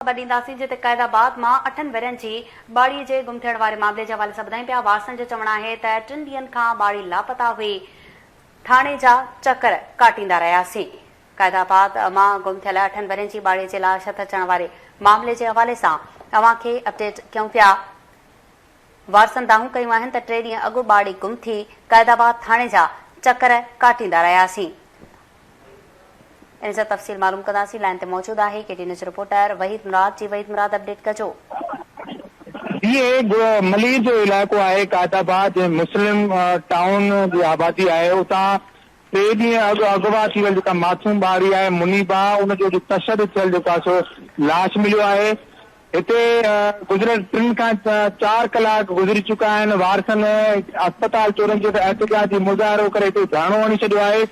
ॾींदासीं जिते क़ैदाबाद मां 8 वेरनि जी ॿाड़ी जे गुम थियण वारे मामले जे हवाले सां ॿुधायूं पिया। वारसनि जो चवणु आहे त 3 ॾींहनि खां ॿाड़ी लापता हुई। थाणे जा चकर काटींदा रहियासीं। क़ैदाबाद मां गुम थियल 8 वेरनि जी ॿाड़ी जे लाश हथ अचण वारे मामले जे हवाले सां अव्हां खे अपडेट कयूं पिया। वारसनि दाहूं कयूं आहिनि त 3 ॾींहं अॻु ॿाड़ी गुम थी। क़ैदाबाद थाणे जा चकर काटींदा रहियासीं। इन सां तफ़सील मालूम कंदासीं। लाइन ते मौजूद आहे केटी न्यूज़ रिपोर्टर वहीद मुराद। जी वहीद मुराद, अपडेट कजो। ये मलीर जो इलाइक़ो आहे क़ैदाबाद मुस्लिम टाउन जी आबादी आहे। उतां 3 ॾींहं अॻु अगवा थी वियल जेका मासूम ॿारी आहे मुनीबा, उनजो तशदुद थियल जेको आहे सो लाश मिलियो आहे। हिते गुज़िरियल 3 खां 4 कलाक गुज़री चुका आहिनि। वारसनि अस्पताल चोरनि जो एहतिजाजी मुज़ाहिरो करे हिते धरणो हणी छॾियो आहे।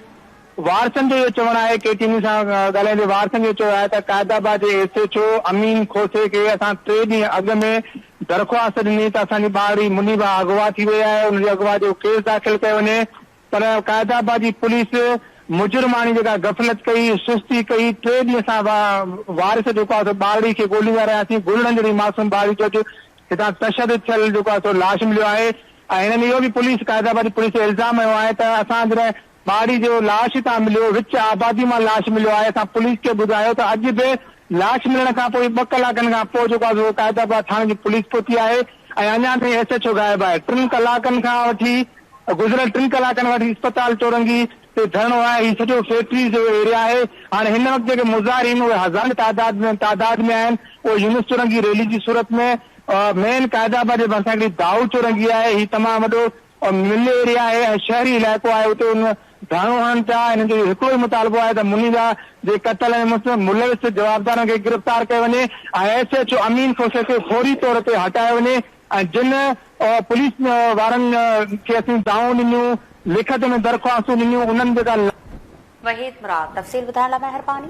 वारसनि जो इहो चवणु आहे, केटीवी सां ॻाल्हाईंदे वारसनि जो चयो आहे त क़ैदाबाद जे SHO अमीन खोसे खे असां 3 ॾींहं अॻु में दरख़्वास्त ॾिनी त असांजी ॿारी मुनीबा अगवा थी वई आहे, उनजे अगवा जो केस दाख़िल कयो वञे। पर क़ैदाबाद जी पुलिस मुजरिमानी जेका गफ़लत कई, सुस्ती कई। 3 ॾींहं सां वारिस जेको आहे ॿारी खे ॻोल्हींदा रहियासीं। गुलड़नि जहिड़ी मासूम ॿारी जो हितां तशदुद थियल जेको आहे लाश मिलियो आहे। ऐं हिननि इहो बि पुलिस क़ैदाबाद जी पुलिस इल्ज़ाम हयो आहे त असां जॾहिं ॿारी जो लाश हितां मिलियो, विच आबादी मां लाश मिलियो आहे, असां पुलिस खे ॿुधायो त अॼु बि लाश मिलण खां पोइ 2 कलाकनि खां पोइ जेको आहे क़ैदाबाद थाणे जी पुलिस पहुती आहे ऐं अञा ताईं SHO गाइबु आहे। 3 कलाकनि खां वठी गुज़िरियल 3 कलाकनि वठी अस्पताल चौरंगी ते धरणो आहे। हीउ सॼो फैक्ट्री जो एरिया आहे। हाणे हिन वक़्तु जेके मुज़ाहिरीन उहे हज़ार तादाद में आहिनि। उहे यूनुस चौरंगी रैली जी सूरत में मेन क़ैदाबाद जे भरिसां हिकिड़ी दाऊ चौरंगी आहे। हीउ तमामु वॾो मिल एरिया आहे ऐं शहरी इलाइक़ो आहे। उते उन धरणो हणनि पिया। हिन जो हिकिड़ो ई मुतालबो आहे त मुनीबा जे क़त्ल में मुलविस जवाबदारनि खे गिरफ़्तार कयो वञे ऐं SHO अमीन खोसे खे फौरी तौर ते हटायो वञे। ऐं जिन पुलिस वारनि खे असीं दाऊं ॾिनियूं, लिखत में दरख़्वास्तूं ॾिनियूं, उन्हनि जेका वहीद मुराद तफ़सील ॿुधाइण लाइ महिरबानी।